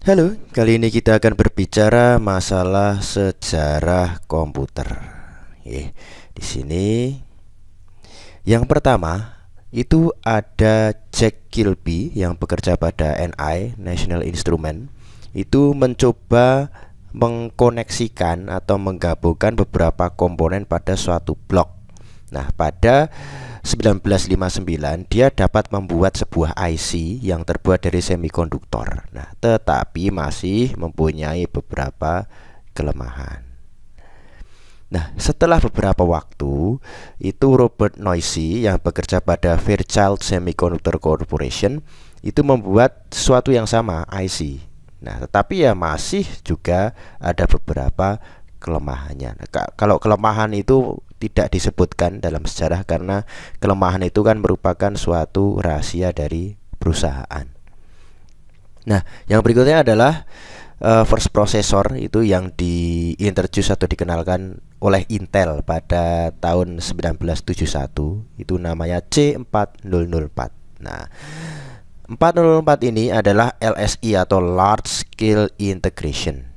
Halo, kali ini kita akan berbicara masalah sejarah komputer. Di sini yang pertama itu ada Jack Kilby yang bekerja pada NI, National Instrument. Itu mencoba mengkoneksikan atau menggabungkan beberapa komponen pada suatu blok. Nah, pada 1959 dia dapat membuat sebuah IC yang terbuat dari semikonduktor. Nah, tetapi masih mempunyai beberapa kelemahan. Nah, setelah beberapa waktu, itu Robert Noisy yang bekerja pada Fairchild Semiconductor Corporation itu membuat sesuatu yang sama, IC. Nah, tetapi ya masih juga ada beberapa kelemahannya. Nah, kalau kelemahan itu tidak disebutkan dalam sejarah karena kelemahan itu kan merupakan suatu rahasia dari perusahaan. Nah, yang berikutnya adalah first processor itu yang diintroduce atau dikenalkan oleh Intel pada tahun 1971, itu namanya C4004. Nah, 404 ini adalah LSI atau Large Scale Integration.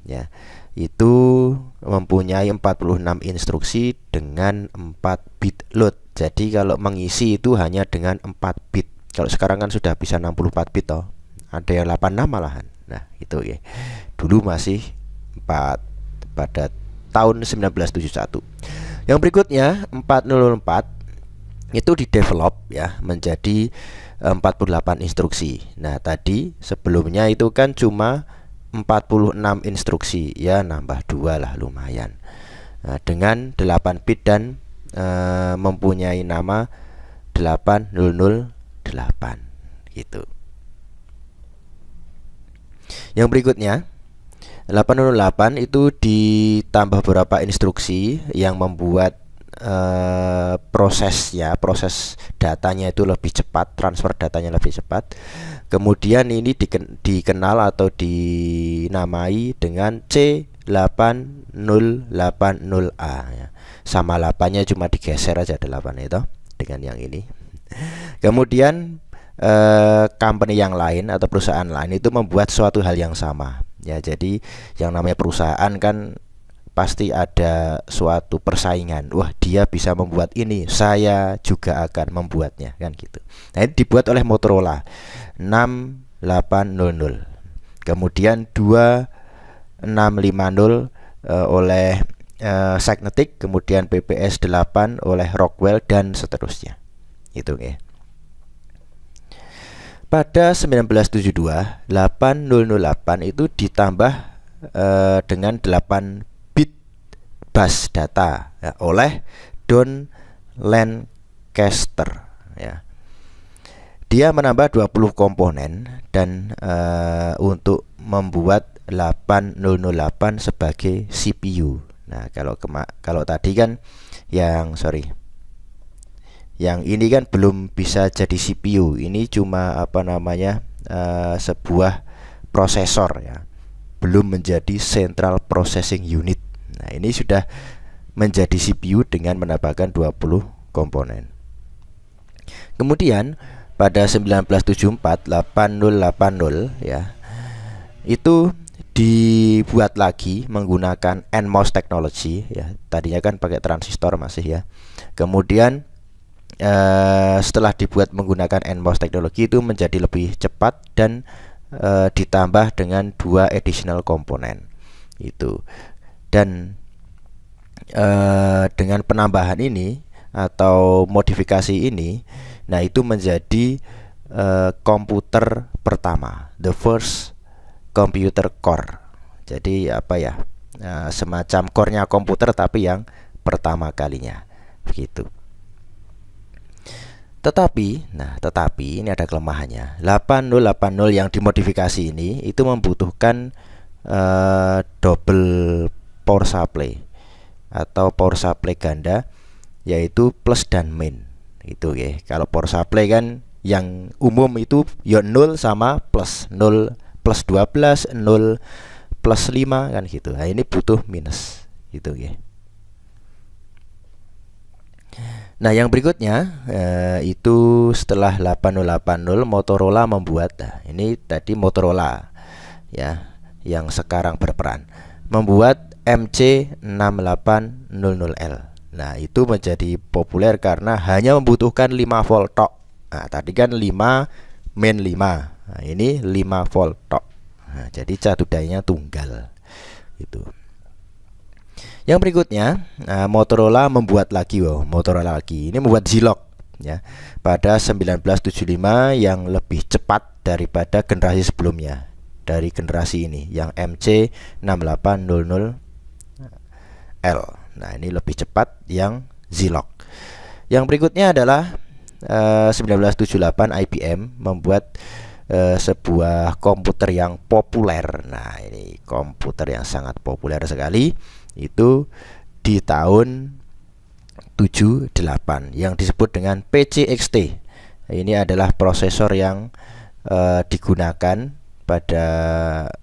Ya, itu mempunyai 46 instruksi dengan 4 bit load. Jadi kalau mengisi itu hanya dengan 4 bit. Kalau sekarang kan sudah bisa 64 bit toh. Ada yang 86 malahan. Nah, itu ya. Dulu masih 4 pada tahun 1971. Yang berikutnya 404 itu didevelop ya menjadi 48 instruksi. Nah, tadi sebelumnya itu kan cuma 46 instruksi, ya nambah 2 lah lumayan. Nah, dengan 8 bit dan mempunyai nama 8008 gitu. Yang berikutnya 808 itu ditambah beberapa instruksi yang membuat proses datanya itu lebih cepat, transfer datanya lebih cepat. Kemudian ini dikenal atau dinamai dengan C8080A ya. Sama 8-nya cuma digeser aja 8 itu dengan yang ini. Kemudian company yang lain atau perusahaan lain itu membuat suatu hal yang sama. Ya, jadi yang namanya perusahaan kan pasti ada suatu persaingan. Wah, dia bisa membuat ini, saya juga akan membuatnya, kan gitu. Nah, ini dibuat oleh Motorola 6800. Kemudian 2650 oleh Signetic, kemudian PPS 8 oleh Rockwell dan seterusnya. Itu ya. Pada 1972, 8008 itu ditambah dengan 8 bit bus data ya, oleh Don Lancaster ya. Dia menambah 20 komponen dan untuk membuat 8008 sebagai CPU. Nah, kalau tadi kan yang ini kan belum bisa jadi CPU. Ini cuma sebuah prosesor ya. Belum menjadi Central Processing Unit. Nah, ini sudah menjadi CPU dengan menambahkan 20 komponen. Kemudian pada 1974 8080 ya. Itu dibuat lagi menggunakan NMOS technology ya. Tadinya kan pakai transistor masih ya. Kemudian setelah dibuat menggunakan NMOS teknologi itu menjadi lebih cepat dan ditambah dengan 2 additional komponen itu. Dan dengan penambahan ini atau modifikasi ini, nah itu menjadi komputer pertama, the first computer core. Jadi semacam core-nya komputer tapi yang pertama kalinya begitu. Tetapi ini ada kelemahannya. 8080 yang dimodifikasi ini itu membutuhkan double power supply atau power supply ganda, yaitu plus dan min. Itu ya. Kalau power supply kan yang umum itu ya 0 sama plus, 0 plus 12, 0 plus 5 kan gitu. Nah, ini butuh minus gitu ya. Nah, yang berikutnya itu setelah 8080 Motorola membuat. Nah, ini tadi Motorola ya, yang sekarang berperan membuat MC6800L. Nah, itu menjadi populer karena hanya membutuhkan 5 volt tok. Nah, tadi kan 5 main 5. Nah, ini 5 volt tok. Nah, jadi cadu dayanya tunggal. Itu. Yang berikutnya, Motorola membuat lagi, Motorola lagi. Ini membuat Zilog ya pada 1975 yang lebih cepat daripada generasi sebelumnya. Dari generasi ini yang MC6800L. Nah, ini lebih cepat yang Zilog. Yang berikutnya adalah 1978 IBM membuat sebuah komputer yang populer. Nah, ini komputer yang sangat populer sekali itu di tahun 78 yang disebut dengan PCXT. Ini adalah prosesor yang digunakan pada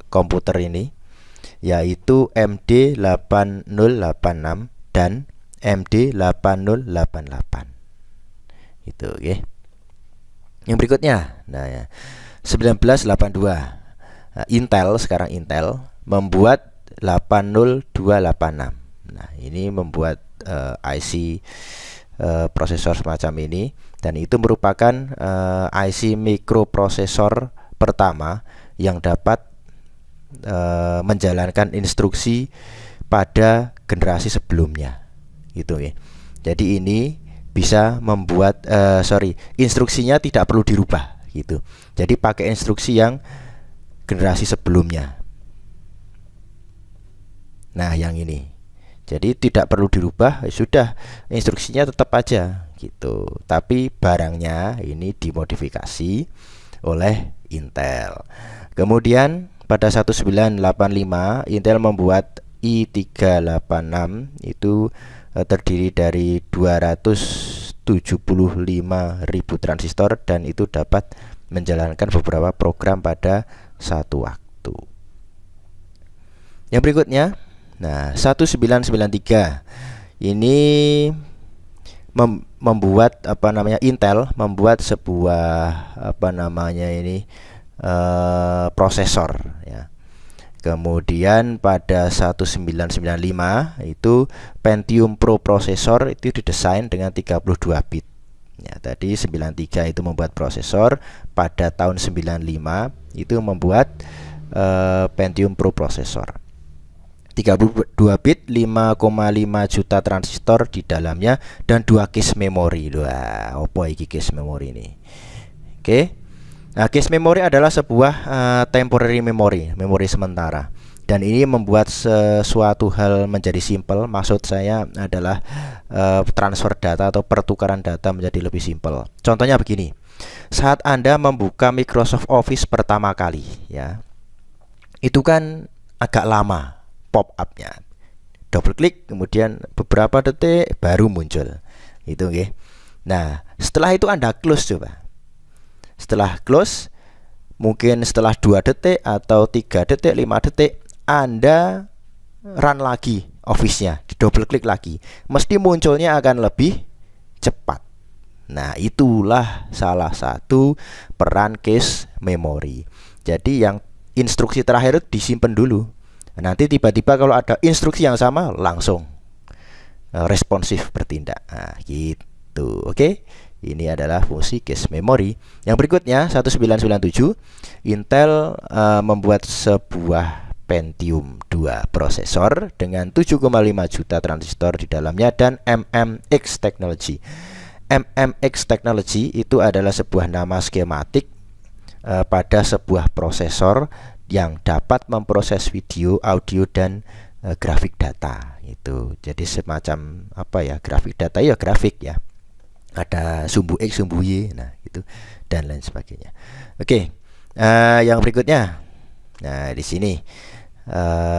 komputer ini, yaitu MD8086 dan MD8088. Itu, oke. Yang berikutnya, nah ya, 1982. Intel, sekarang Intel membuat 80286. Nah, ini membuat IC prosesor semacam ini, dan itu merupakan IC mikroprosesor pertama yang dapat menjalankan instruksi pada generasi sebelumnya. Gitu ya. Jadi ini bisa membuat instruksinya tidak perlu dirubah gitu. Jadi pakai instruksi yang generasi sebelumnya. Nah, yang ini. Jadi tidak perlu dirubah, sudah instruksinya tetap aja gitu. Tapi barangnya ini dimodifikasi oleh Intel. Kemudian pada 1985 Intel membuat i386, itu terdiri dari 275.000 transistor dan itu dapat menjalankan beberapa program pada satu waktu. Yang berikutnya, nah 1993 ini membuat Intel membuat sebuah prosesor ya. Kemudian pada 1995 itu Pentium Pro prosesor itu didesain dengan 32 bit. Ya, tadi 93 itu membuat prosesor, pada tahun 95 itu membuat Pentium Pro prosesor. 32 bit, 5,5 juta transistor di dalamnya dan 2 case memori. Wah, opo iki case memori ini? Oke. Nah, case memory adalah sebuah temporary memory, memori sementara. Dan ini membuat sesuatu hal menjadi simple. Maksud saya adalah transfer data atau pertukaran data menjadi lebih simple. Contohnya begini. Saat Anda membuka Microsoft Office pertama kali, ya, itu kan agak lama pop-up-nya. Double klik, kemudian beberapa detik baru muncul. Itu, okay. Nah, setelah itu Anda close coba. Setelah close, mungkin setelah 2 detik atau 3 detik, 5 detik, Anda run lagi Office-nya, double klik lagi. Mesti munculnya akan lebih cepat. Nah, itulah salah satu peran cache memory. Jadi yang instruksi terakhir disimpan dulu. Nanti tiba-tiba kalau ada instruksi yang sama, langsung responsif bertindak. Nah, gitu. Oke. Ini adalah fungsi cache memory. Yang berikutnya 1997 Intel membuat sebuah Pentium 2 prosesor dengan 7,5 juta transistor di dalamnya dan MMX Technology. MMX Technology itu adalah sebuah nama skematik pada sebuah prosesor yang dapat memproses video, audio dan grafik data. Itu jadi semacam grafik data ya, grafik ya. Ada sumbu X, sumbu Y, nah itu dan lain sebagainya. Oke, yang berikutnya, nah di sini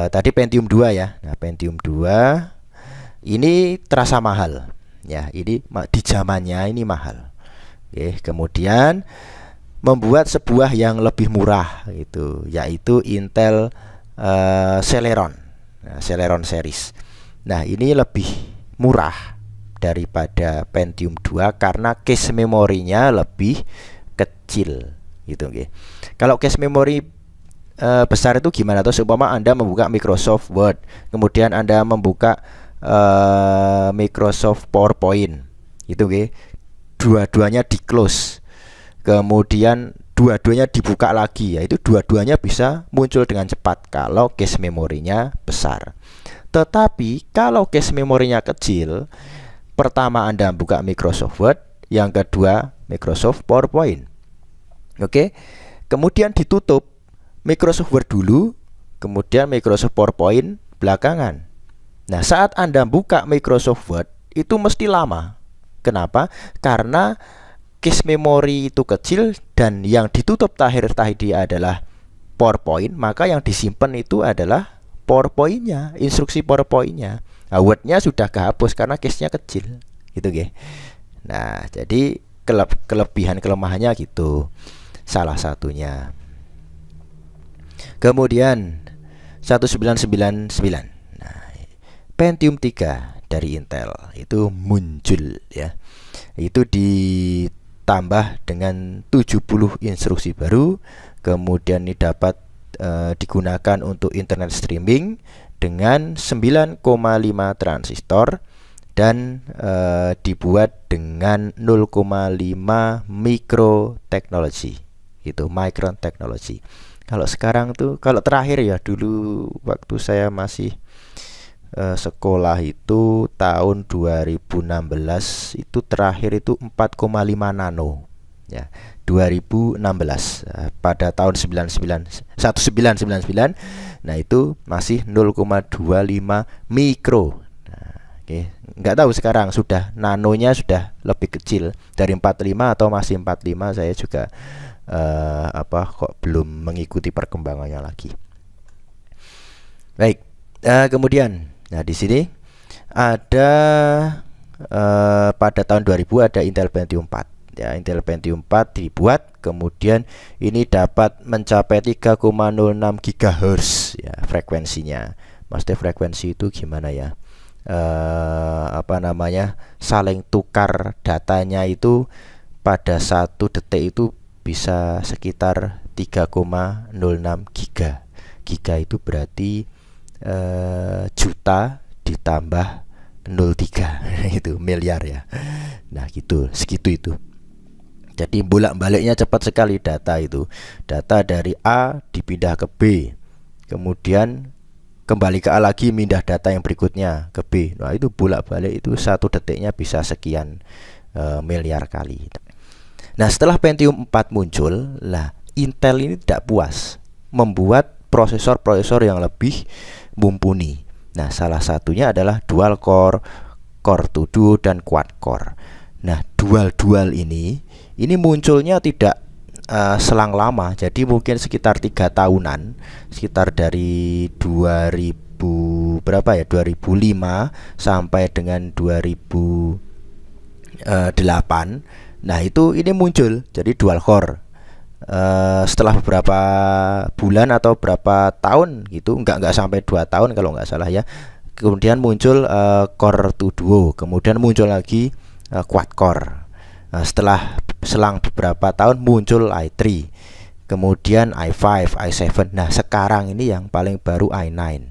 tadi Pentium 2 ya. Nah, Pentium 2 ini terasa mahal, ya. Ini di zamannya ini mahal. Oke, kemudian membuat sebuah yang lebih murah, itu yaitu Intel Celeron, Celeron series. Nah, ini lebih murah daripada Pentium 2 karena cache memorinya lebih kecil gitu, okay. Kalau cache memori besar itu gimana? Atau seumpama Anda membuka Microsoft Word, kemudian Anda membuka Microsoft PowerPoint, itu dua-duanya di close, kemudian dua-duanya dibuka lagi, yaitu dua-duanya bisa muncul dengan cepat kalau cache memorinya besar. Tetapi kalau cache memorinya kecil, pertama Anda buka Microsoft Word, yang kedua Microsoft PowerPoint. Oke. Kemudian ditutup Microsoft Word dulu, kemudian Microsoft PowerPoint belakangan. Nah, saat Anda buka Microsoft Word itu mesti lama. Kenapa? Karena cache memori itu kecil dan yang ditutup tadi adalah PowerPoint, maka yang disimpan itu adalah PowerPoint-nya, instruksi PowerPoint-nya. Nah, Word-nya sudah kehapus karena cache-nya kecil, gitu Nah, jadi kelebihan kelemahannya gitu, salah satunya. Kemudian 1999, nah, Pentium 3 dari Intel itu muncul ya. Itu ditambah dengan 70 instruksi baru, kemudian ini dapat digunakan untuk internet streaming dengan 9,5 transistor dan dibuat dengan 0,5 microteknologi. Itu micron technology. Kalau sekarang tuh, kalau terakhir ya, dulu waktu saya masih sekolah itu tahun 2016, itu terakhir itu 4,5 nano ya, 2016. Pada tahun 1999, nah itu masih 0,25 mikro. Nah, nggak tahu sekarang sudah nanonya sudah lebih kecil dari 45 atau masih 45, saya juga kok belum mengikuti perkembangannya lagi. Baik, kemudian, nah di sini ada pada tahun 2000 ada Intel Pentium 4. Ya, Intel Pentium 4 dibuat, kemudian ini dapat mencapai 3,06 GHz ya frekuensinya. Maksudnya frekuensi itu gimana ya? Saling tukar datanya itu pada 1 detik itu bisa sekitar 3,06 giga. Giga itu berarti juta ditambah 0,3 itu miliar ya. Nah gitu, segitu itu. Jadi bolak-baliknya cepat sekali data itu. Data dari A dipindah ke B, kemudian kembali ke A lagi, pindah data yang berikutnya ke B. Nah itu bolak-balik itu 1 detiknya bisa sekian miliar kali. Nah setelah Pentium 4 muncul, lah Intel ini tidak puas, membuat prosesor-prosesor yang lebih mumpuni. Nah salah satunya adalah dual core, core to duo, dan quad core. Nah dual ini munculnya tidak selang lama, jadi mungkin sekitar 3 tahunan, sekitar dari 2000 berapa ya, 2005 sampai dengan 2008. Nah itu ini muncul jadi dual core. Setelah beberapa bulan atau berapa tahun gitu, nggak sampai 2 tahun kalau nggak salah ya, kemudian muncul core to duo, kemudian muncul lagi quad core. Setelah selang beberapa tahun muncul i3, kemudian i5, i7. Nah sekarang ini yang paling baru i9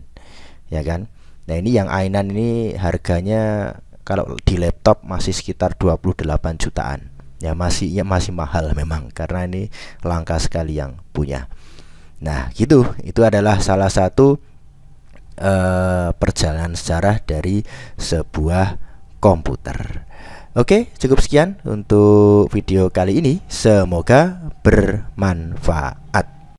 ya kan. Nah ini yang i9 ini harganya kalau di laptop masih sekitar 28 jutaan. Ya masih mahal memang, karena ini langka sekali yang punya. Nah gitu, itu adalah salah satu perjalanan sejarah dari sebuah komputer. Oke, cukup sekian untuk video kali ini. Semoga bermanfaat.